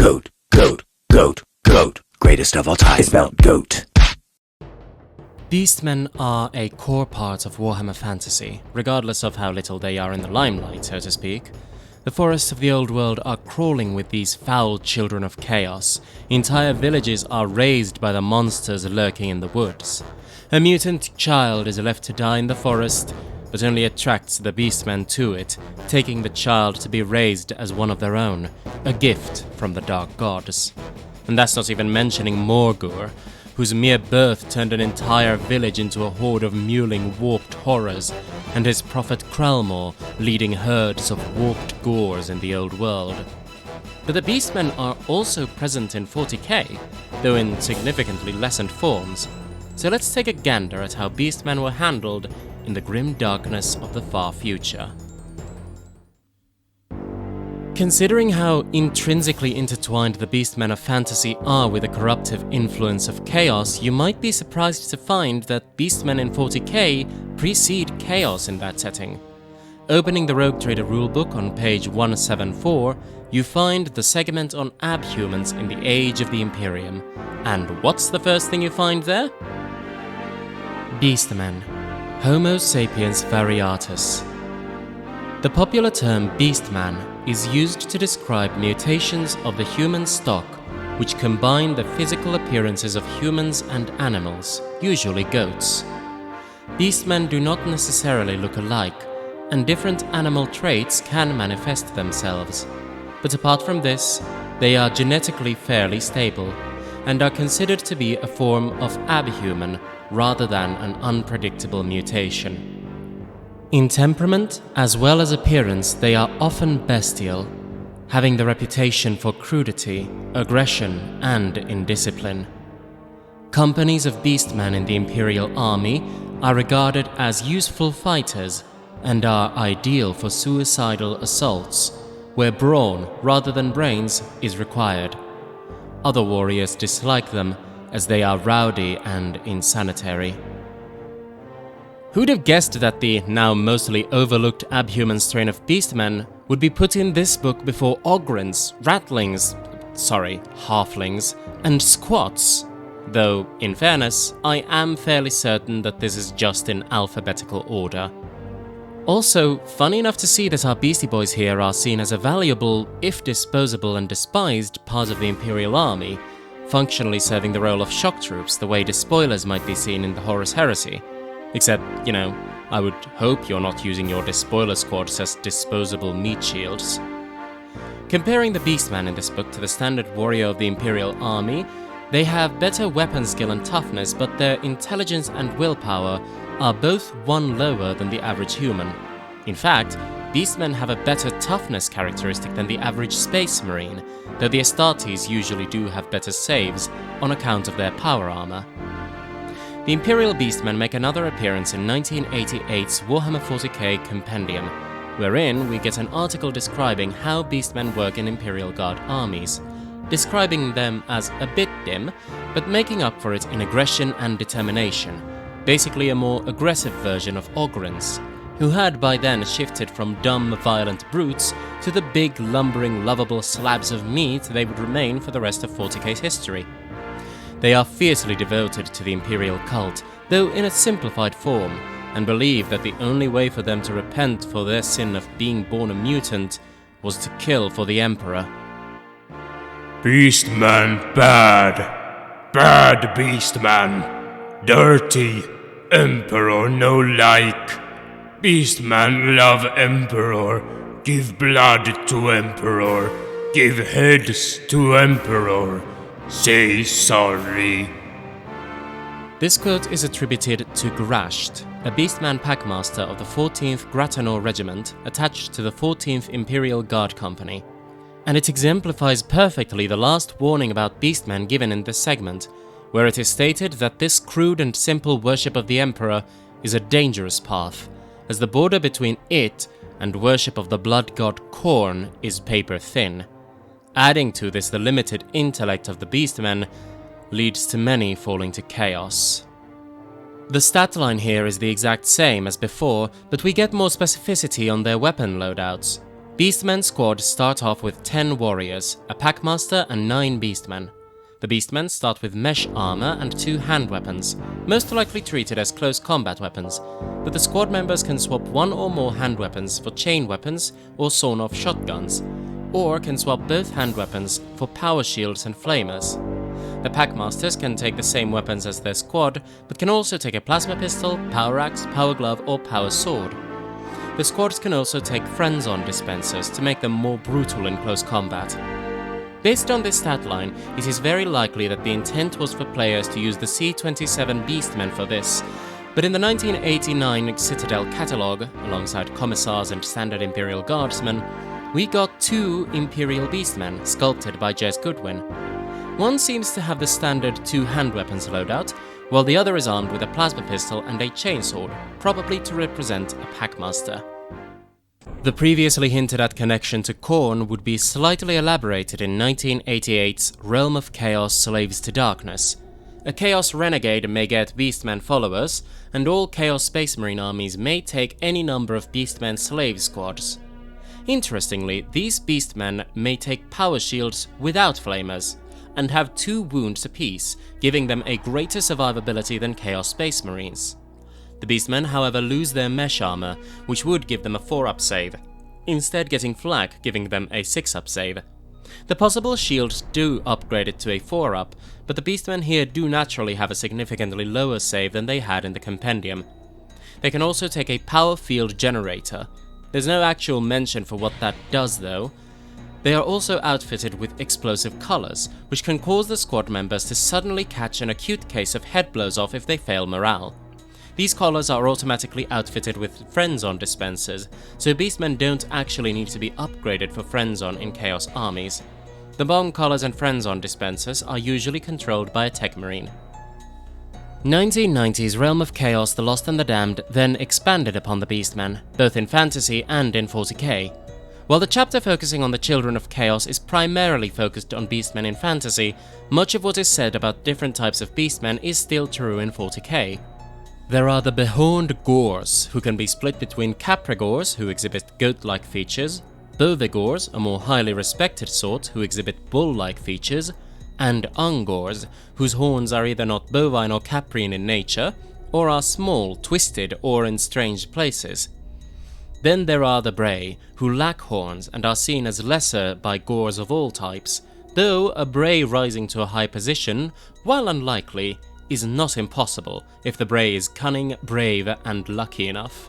Goat, goat, goat, goat. Greatest of all time is spelled goat. Beastmen are a core part of Warhammer fantasy, regardless of how little they are in the limelight, so to speak. The forests of the old world are crawling with these foul children of chaos. Entire villages are razed by the monsters lurking in the woods. A mutant child is left to die in the forest, but only attracts the Beastmen to it, taking the child to be raised as one of their own, a gift from the Dark Gods. And that's not even mentioning Morgur, whose mere birth turned an entire village into a horde of mewling warped horrors, and his prophet Kralmor leading herds of warped gores in the old world. But the Beastmen are also present in 40k, though in significantly lessened forms. So let's take a gander at how Beastmen were handled in the grim darkness of the far future. Considering how intrinsically intertwined the Beastmen of fantasy are with the corruptive influence of chaos, you might be surprised to find that Beastmen in 40k precede chaos in that setting. Opening the Rogue Trader rulebook on page 174, you find the segment on abhumans in the Age of the Imperium. And what's the first thing you find there? Beastmen, Homo sapiens variatus. The popular term Beastman is used to describe mutations of the human stock which combine the physical appearances of humans and animals, usually goats. Beastmen do not necessarily look alike, and different animal traits can manifest themselves. But apart from this, they are genetically fairly stable, and are considered to be a form of abhuman rather than an unpredictable mutation. In temperament, as well as appearance, they are often bestial, having the reputation for crudity, aggression, and indiscipline. Companies of beastmen in the Imperial Army are regarded as useful fighters and are ideal for suicidal assaults, where brawn rather than brains is required. Other warriors dislike them as they are rowdy and insanitary. Who'd have guessed that the now mostly overlooked abhuman strain of beastmen would be put in this book before ogrins, halflings, and squats? Though, in fairness, I am fairly certain that this is just in alphabetical order. Also, funny enough to see that our Beastie Boys here are seen as a valuable, if disposable and despised, part of the Imperial Army, functionally serving the role of shock troops the way despoilers might be seen in the Horus Heresy. Except, I would hope you're not using your despoiler squads as disposable meat shields. Comparing the Beastmen in this book to the standard warrior of the Imperial Army, they have better weapon skill and toughness, but their intelligence and willpower are both one lower than the average human. In fact, Beastmen have a better toughness characteristic than the average space marine, though the Astartes usually do have better saves on account of their power armor. The Imperial Beastmen make another appearance in 1988's Warhammer 40k Compendium, wherein we get an article describing how Beastmen work in Imperial Guard armies, describing them as a bit dim, but making up for it in aggression and determination, basically a more aggressive version of Ogrins, who had by then shifted from dumb, violent brutes to the big, lumbering, lovable slabs of meat they would remain for the rest of 40k's history. They are fiercely devoted to the Imperial cult, though in a simplified form, and believe that the only way for them to repent for their sin of being born a mutant was to kill for the Emperor. Beastman bad. Bad Beastman. Dirty. Emperor no like. Beastman love Emperor. Give blood to Emperor. Give heads to Emperor. Say sorry. This quote is attributed to Grasht, a Beastman packmaster of the 14th Gratanor Regiment attached to the 14th Imperial Guard Company, and it exemplifies perfectly the last warning about Beastmen given in this segment, where it is stated that this crude and simple worship of the Emperor is a dangerous path, as the border between it and worship of the blood god Khorne is paper thin. Adding to this the limited intellect of the Beastmen leads to many falling to chaos. The stat line here is the exact same as before, but we get more specificity on their weapon loadouts. Beastmen squads start off with 10 warriors, a packmaster and 9 beastmen. The beastmen start with mesh armor and 2 hand weapons, most likely treated as close combat weapons, but the squad members can swap 1 or more hand weapons for chain weapons or sawn-off shotguns, or can swap both hand weapons for power shields and flamers. The packmasters can take the same weapons as their squad, but can also take a plasma pistol, power axe, power glove or power sword. The squads can also take friends-on dispensers to make them more brutal in close combat. Based on this stat line, it is very likely that the intent was for players to use the C-27 Beastmen for this, but in the 1989 Citadel catalogue, alongside Commissars and Standard Imperial Guardsmen, we got 2 Imperial Beastmen sculpted by Jez Goodwin. One seems to have the standard 2 hand weapons loadout, while the other is armed with a plasma pistol and a chainsword, probably to represent a packmaster. The previously hinted at connection to Khorne would be slightly elaborated in 1988's Realm of Chaos Slaves to Darkness. A Chaos Renegade may get Beastmen followers, and all Chaos Space Marine armies may take any number of Beastmen slave squads. Interestingly, these Beastmen may take power shields without flamers, and have 2 wounds apiece, giving them a greater survivability than Chaos Space Marines. The Beastmen, however, lose their mesh armor, which would give them a 4-up save, instead getting flak, giving them a 6-up save. The possible shields do upgrade it to a 4-up, but the Beastmen here do naturally have a significantly lower save than they had in the compendium. They can also take a power field generator. There's no actual mention for what that does though. They are also outfitted with explosive collars, which can cause the squad members to suddenly catch an acute case of head blows off if they fail morale. These collars are automatically outfitted with friends-on dispensers, so Beastmen don't actually need to be upgraded for friends-on in Chaos armies. The bomb collars and friends-on dispensers are usually controlled by a Tech Marine. 1990's Realm of Chaos: The Lost and the Damned then expanded upon the Beastmen, both in fantasy and in 40k. While the chapter focusing on the Children of Chaos is primarily focused on Beastmen in fantasy, much of what is said about different types of Beastmen is still true in 40k. There are the Behorned Gors, who can be split between Caprigors, who exhibit goat-like features, Bovigors, a more highly respected sort, who exhibit bull-like features, and Ungors, whose horns are either not bovine or caprine in nature, or are small, twisted, or in strange places. Then there are the Bray, who lack horns and are seen as lesser by Gors of all types, though a Bray rising to a high position, while unlikely, is not impossible if the Bray is cunning, brave, and lucky enough.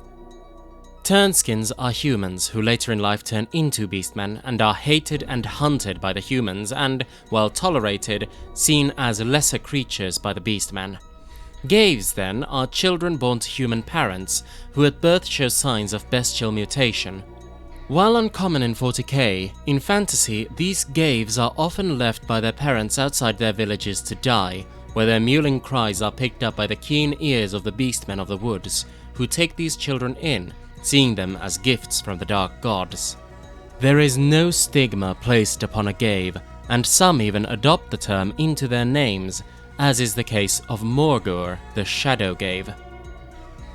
Turnskins are humans who later in life turn into Beastmen and are hated and hunted by the humans and, while tolerated, seen as lesser creatures by the Beastmen. Gaves, then, are children born to human parents, who at birth show signs of bestial mutation. While uncommon in 40k, in fantasy these Gaves are often left by their parents outside their villages to die, where their mewling cries are picked up by the keen ears of the Beastmen of the woods, who take these children in, seeing them as gifts from the dark gods. There is no stigma placed upon a Gave, and some even adopt the term into their names, as is the case of Morgur, the Shadow Gave.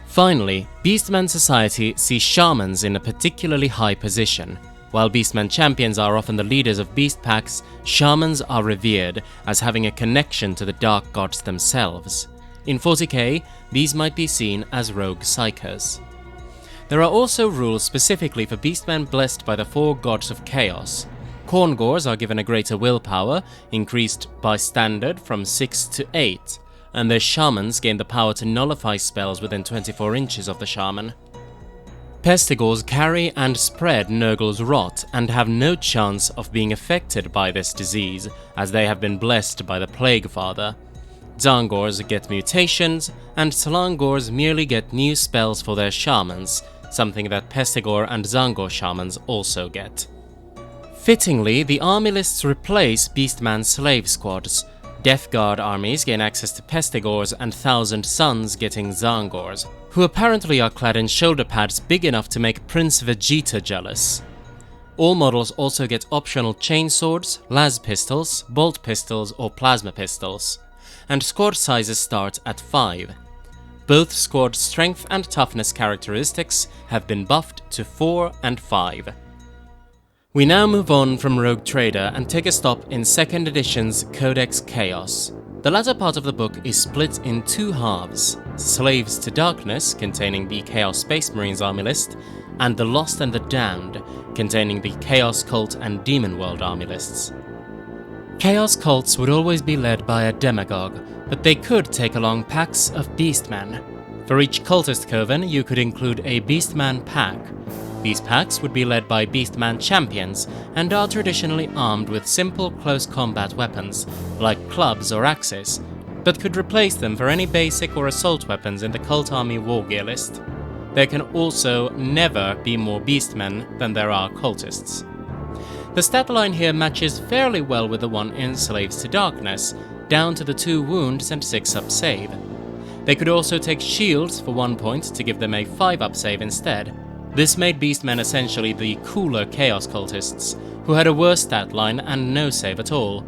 Finally, Beastman society sees shamans in a particularly high position. While Beastman champions are often the leaders of beast packs, shamans are revered as having a connection to the dark gods themselves. In 40k, these might be seen as rogue psychers. There are also rules specifically for Beastmen blessed by the 4 gods of chaos. Khorngors are given a greater willpower, increased by standard from 6 to 8, and their shamans gain the power to nullify spells within 24 inches of the shaman. Pestigors carry and spread Nurgle's rot and have no chance of being affected by this disease, as they have been blessed by the Plague Father. Zangors get mutations, and Salangors merely get new spells for their shamans, something that Pestigor and Zangor shamans also get. Fittingly, the army lists replace Beastman slave squads. Death Guard armies gain access to Pestigors and Thousand Sons getting Zangors, who apparently are clad in shoulder pads big enough to make Prince Vegeta jealous. All models also get optional chainswords, las pistols, bolt pistols or plasma pistols, and squad sizes start at 5. Both squad strength and toughness characteristics have been buffed to 4 and 5. We now move on from Rogue Trader and take a stop in 2nd edition's Codex Chaos. The latter part of the book is split in two halves: Slaves to Darkness, containing the Chaos Space Marines army list, and The Lost and the Damned, containing the Chaos Cult and Demon World army lists. Chaos cults would always be led by a demagogue, but they could take along packs of Beastmen. For each cultist coven, you could include a Beastman pack. These packs would be led by Beastman champions and are traditionally armed with simple close combat weapons, like clubs or axes, but could replace them for any basic or assault weapons in the cult army wargear list. There can also never be more Beastmen than there are cultists. The stat line here matches fairly well with the one in Slaves to Darkness, down to the 2 wounds and 6 up save. They could also take shields for 1 point to give them a 5 up save instead. This made Beastmen essentially the cooler Chaos Cultists, who had a worse stat line and no save at all.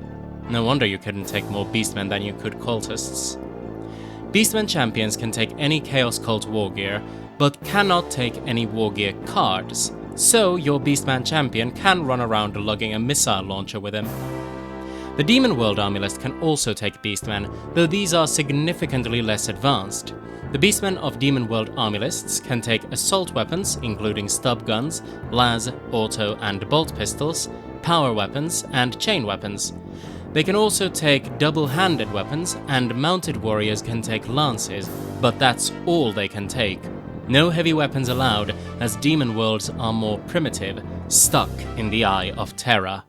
No wonder you couldn't take more Beastmen than you could Cultists. Beastmen champions can take any Chaos Cult wargear, but cannot take any wargear cards, so your Beastman champion can run around lugging a missile launcher with him. The Demon World army list can also take Beastmen, though these are significantly less advanced. The Beastmen of Demon World army lists can take assault weapons, including stub guns, las, auto and bolt pistols, power weapons, and chain weapons. They can also take double-handed weapons, and mounted warriors can take lances, but that's all they can take. No heavy weapons allowed, as Demon Worlds are more primitive, stuck in the Eye of Terror.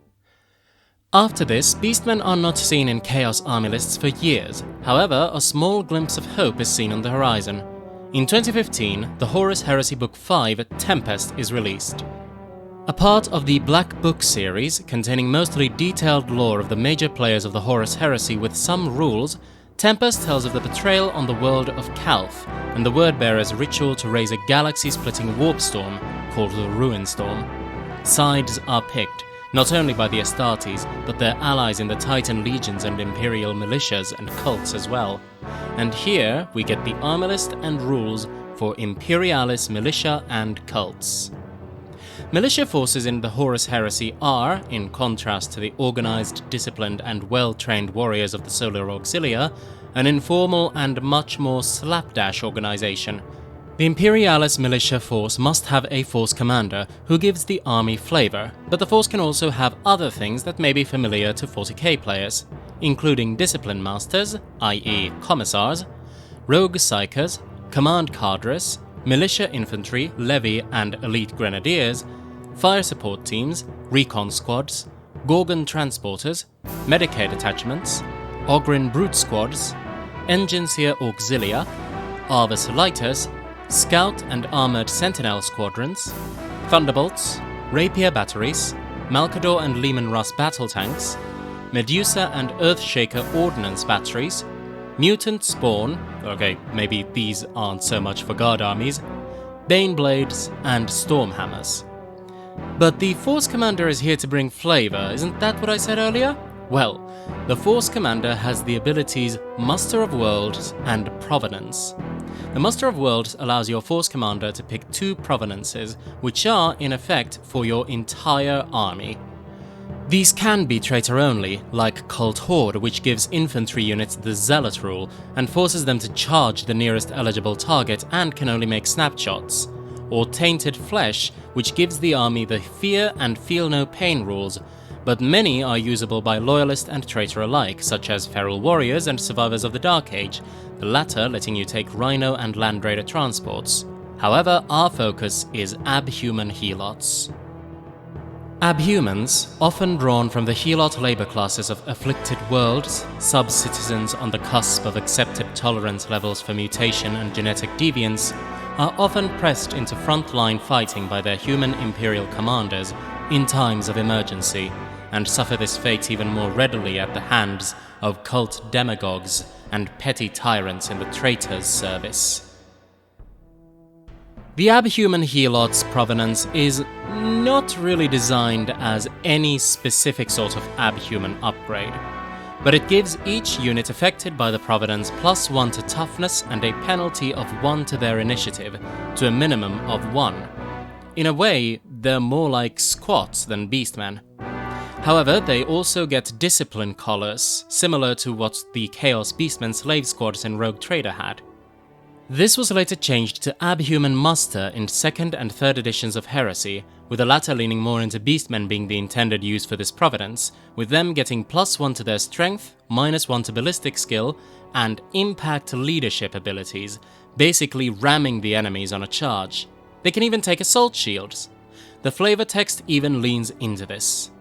After this, Beastmen are not seen in Chaos army lists for years. However, a small glimpse of hope is seen on the horizon. In 2015, the Horus Heresy Book 5, Tempest, is released. A part of the Black Book series, containing mostly detailed lore of the major players of the Horus Heresy with some rules, Tempest tells of the betrayal on the world of Calth, and the Wordbearer's ritual to raise a galaxy-splitting warp storm called the Ruin Storm. Sides are picked, not only by the Astartes, but their allies in the Titan legions and Imperial militias and cults as well. And here we get the army list and rules for Imperialis militia and cults. Militia forces in the Horus Heresy are, in contrast to the organized, disciplined and well-trained warriors of the Solar Auxilia, an informal and much more slapdash organization. The Imperialis militia force must have a force commander who gives the army flavor, but the force can also have other things that may be familiar to 40k players, including discipline masters, i.e. commissars, rogue psychers, command cadres, militia infantry, levy and elite grenadiers, fire support teams, recon squads, Gorgon transporters, Medicaid attachments, Ogryn brute squads, Enginseer auxilia, Arvis lighters, Scout and Armoured Sentinel Squadrons, Thunderbolts, Rapier Batteries, Malkador and Leman Russ Battle Tanks, Medusa and Earthshaker Ordnance Batteries, Mutant Spawn, okay, maybe these aren't so much for guard armies, Bane Blades, and Stormhammers. But the Force Commander is here to bring flavor, isn't that what I said earlier? Well, the Force Commander has the abilities Muster of Worlds and Provenance. The Muster of Worlds allows your Force Commander to pick 2 provenances, which are, in effect, for your entire army. These can be traitor only, like Cult Horde, which gives infantry units the Zealot rule and forces them to charge the nearest eligible target and can only make snapshots, or Tainted Flesh, which gives the army the Fear and Feel No Pain rules, but many are usable by Loyalist and Traitor alike, such as Feral Warriors and Survivors of the Dark Age, the latter letting you take Rhino and Land Raider transports. However, our focus is Abhuman Helots. Abhumans, often drawn from the Helot labor classes of Afflicted Worlds, sub-citizens on the cusp of accepted tolerance levels for mutation and genetic deviance, are often pressed into frontline fighting by their human Imperial commanders in times of emergency, and suffer this fate even more readily at the hands of cult demagogues and petty tyrants in the Traitor's service. The Abhuman Helot's provenance is not really designed as any specific sort of Abhuman upgrade, but it gives each unit affected by the provenance +1 to toughness and a penalty of 1 to their initiative, to a minimum of 1. In a way, they're more like squats than Beastmen. However, they also get discipline collars, similar to what the Chaos Beastmen slave squads in Rogue Trader had. This was later changed to Abhuman Muster in 2nd and 3rd editions of Heresy, with the latter leaning more into Beastmen being the intended use for this providence, with them getting +1 to their strength, -1 to ballistic skill, and impact leadership abilities, basically ramming the enemies on a charge. They can even take assault shields. The flavor text even leans into this.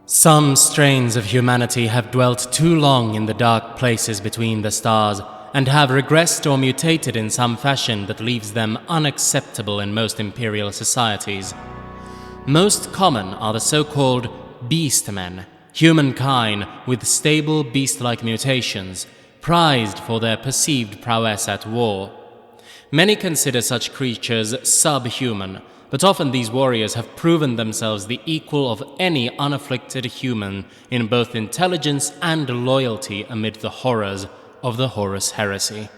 Some strains of humanity have dwelt too long in the dark places between the stars, and have regressed or mutated in some fashion that leaves them unacceptable in most imperial societies. Most common are the so-called Beastmen, humankind with stable beast-like mutations, prized for their perceived prowess at war. Many consider such creatures subhuman, but often these warriors have proven themselves the equal of any unafflicted human in both intelligence and loyalty amid the horrors of the Horus Heresy.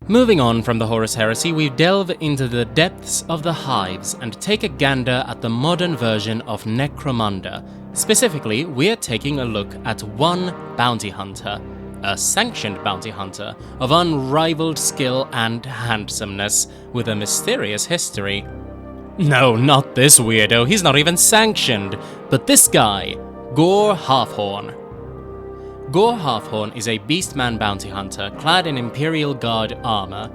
Moving on from the Horus Heresy, we delve into the depths of the hives and take a gander at the modern version of Necromunda. Specifically, we're taking a look at one bounty hunter, a sanctioned bounty hunter of unrivaled skill and handsomeness with a mysterious history. No, not this weirdo, he's not even sanctioned, but this guy, Gore Halfhorn. Gore Halfhorn is a Beastman bounty hunter clad in Imperial Guard armor.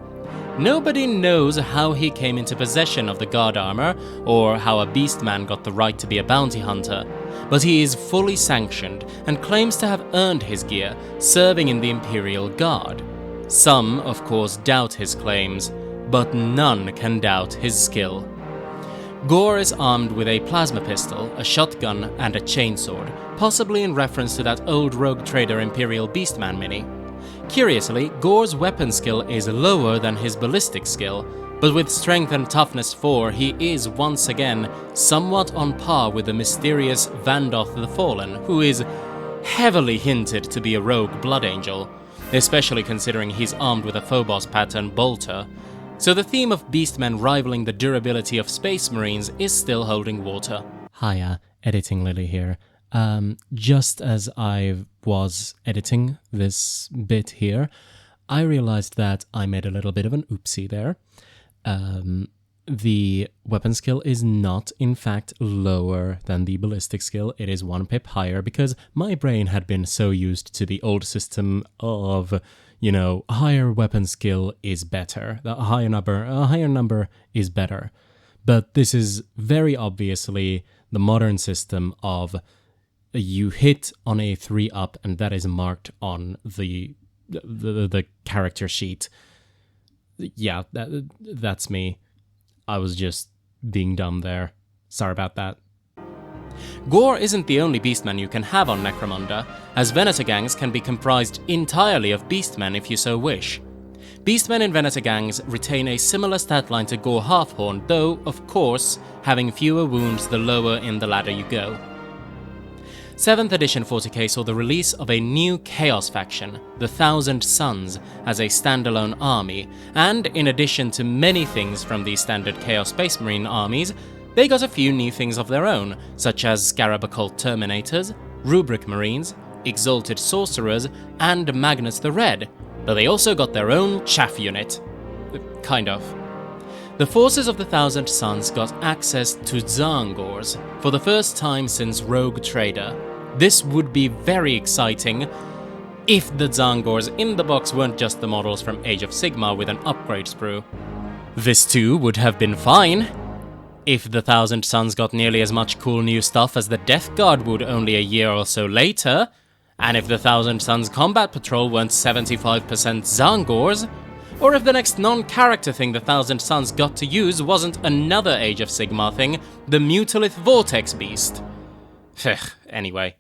Nobody knows how he came into possession of the Guard armor, or how a Beastman got the right to be a bounty hunter, but he is fully sanctioned and claims to have earned his gear serving in the Imperial Guard. Some, of course, doubt his claims, but none can doubt his skill. Gore is armed with a plasma pistol, a shotgun, and a chainsword, possibly in reference to that old Rogue Trader Imperial Beastman mini. Curiously, Gore's weapon skill is lower than his ballistic skill, but with strength and toughness 4, he is once again somewhat on par with the mysterious Vandoth the Fallen, who is heavily hinted to be a rogue Blood Angel, especially considering he's armed with a Phobos pattern bolter. So the theme of Beastmen rivaling the durability of Space Marines is still holding water. Hiya, Editing Lilly here. Just as I was editing this bit here, I realized that I made a little bit of an oopsie there. The weapon skill is not, in fact, lower than the ballistic skill. It is 1 pip higher because my brain had been so used to the old system of, higher weapon skill is better. A higher number is better. But this is very obviously the modern system of you hit on a 3-up and that is marked on the character sheet. Yeah, that's me. I was just being dumb there. Sorry about that. Gore isn't the only Beastman you can have on Necromunda, as Venator gangs can be comprised entirely of Beastmen if you so wish. Beastmen in Venator gangs retain a similar stat line to Gore Halfhorn, though, of course, having fewer wounds the lower in the ladder you go. 7th edition 40k saw the release of a new Chaos faction, the Thousand Sons, as a standalone army, and in addition to many things from the standard Chaos Space Marine armies, they got a few new things of their own, such as Scarab Occult Terminators, Rubric Marines, Exalted Sorcerers, and Magnus the Red, but they also got their own chaff unit. Kind of. The forces of the Thousand Sons got access to Zangors for the first time since Rogue Trader. This would be very exciting if the Zangors in the box weren't just the models from Age of Sigmar with an upgrade sprue. This too would have been fine if the Thousand Sons got nearly as much cool new stuff as the Death Guard would only a year or so later, and if the Thousand Sons Combat Patrol weren't 75% Zangors, or if the next non-character thing the Thousand Sons got to use wasn't another Age of Sigmar thing, the Mutalith Vortex Beast. Anyway.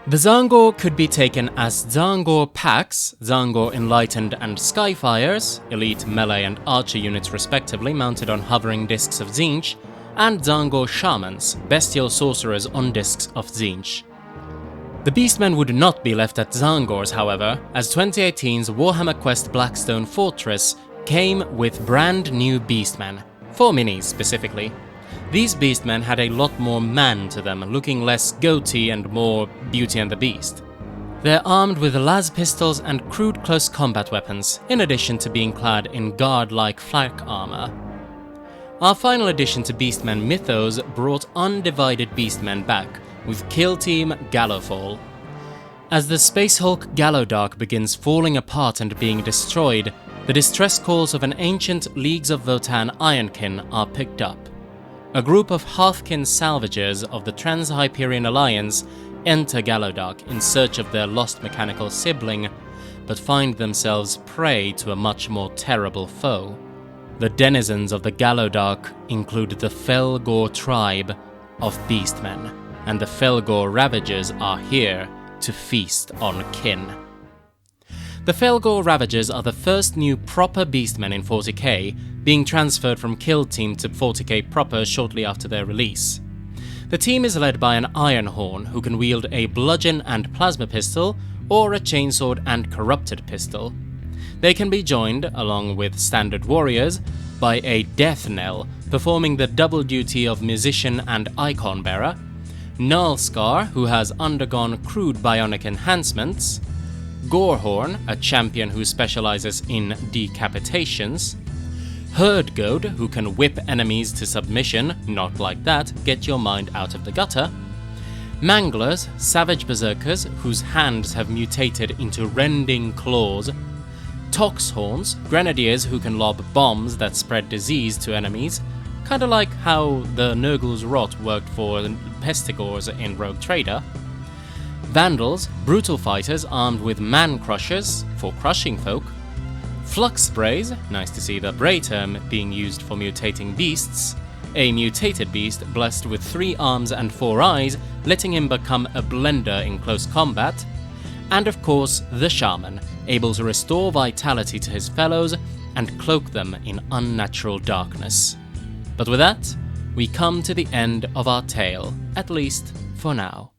The Zangor could be taken as Zangor Packs, Zangor Enlightened and Skyfires, elite melee and archer units respectively mounted on hovering discs of Tzeentch, and Zangor Shamans, bestial sorcerers on discs of Tzeentch. The Beastmen would not be left at Zangors, however, as 2018's Warhammer Quest Blackstone Fortress came with brand new Beastmen, 4 minis specifically. These Beastmen had a lot more man to them, looking less goatee and more Beauty and the Beast. They're armed with las pistols and crude close combat weapons, in addition to being clad in guard-like flak armor. Our final addition to Beastmen Mythos brought undivided Beastmen back, with Kill Team Gallowfall. As the Space Hulk Gallowdark begins falling apart and being destroyed, the distress calls of an ancient Leagues of Votann Ironkin are picked up. A group of Hearthkin salvagers of the Trans-Hyperion Alliance enter Gallowdark in search of their lost mechanical sibling, but find themselves prey to a much more terrible foe. The denizens of the Gallowdark include the Felgor tribe of Beastmen, and the Felgor Ravagers are here to feast on kin. The Felgor Ravagers are the first new proper Beastmen in 40k, being transferred from Kill Team to 40k proper shortly after their release. The team is led by an Ironhorn who can wield a bludgeon and plasma pistol, or a chainsword and corrupted pistol. They can be joined, along with standard warriors, by a Death Knell, performing the double duty of musician and icon bearer, Nullscar, who has undergone crude bionic enhancements, Gorehorn, a champion who specializes in decapitations, Herdgoad, who can whip enemies to submission, not like that, get your mind out of the gutter, Manglers, savage berserkers whose hands have mutated into rending claws, Toxhorns, grenadiers who can lob bombs that spread disease to enemies, kinda like how the Nurgle's Rot worked for Pestigors in Rogue Trader, Vandals, brutal fighters armed with man crushers for crushing folk, Flux Sprays, nice to see the Bray term being used for mutating beasts, a mutated beast blessed with 3 arms and 4 eyes, letting him become a blender in close combat, and of course the Shaman, able to restore vitality to his fellows and cloak them in unnatural darkness. But with that, we come to the end of our tale, at least for now.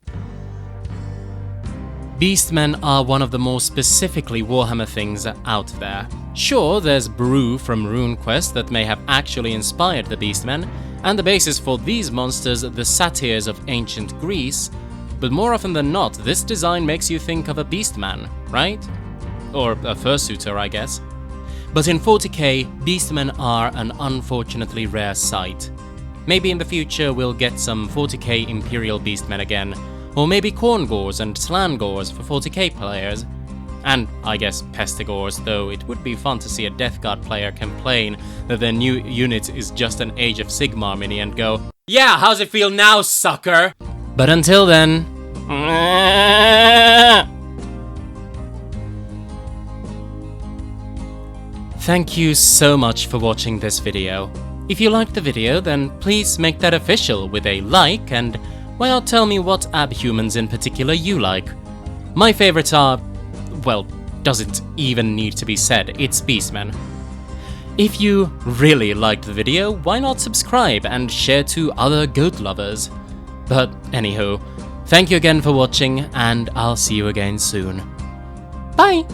Beastmen are one of the more specifically Warhammer things out there. Sure, there's brew from RuneQuest that may have actually inspired the Beastmen, and the basis for these monsters the satyrs of ancient Greece, but more often than not, this design makes you think of a Beastman, right? Or a fursuiter, I guess. But in 40k, Beastmen are an unfortunately rare sight. Maybe in the future we'll get some 40k Imperial Beastmen again, or maybe Khorngors and Slangors for 40k players. And I guess Pestigors, though it would be fun to see a Death Guard player complain that their new unit is just an Age of Sigmar mini and go, "Yeah, how's it feel now, sucker?" But until then... Thank you so much for watching this video. If you liked the video, then please make that official with a like, and why not tell me what abhumans in particular you like? My favorites are, well, doesn't even need to be said, it's Beastmen. If you really liked the video, why not subscribe and share to other goat lovers? But anywho, thank you again for watching, and I'll see you again soon. Bye!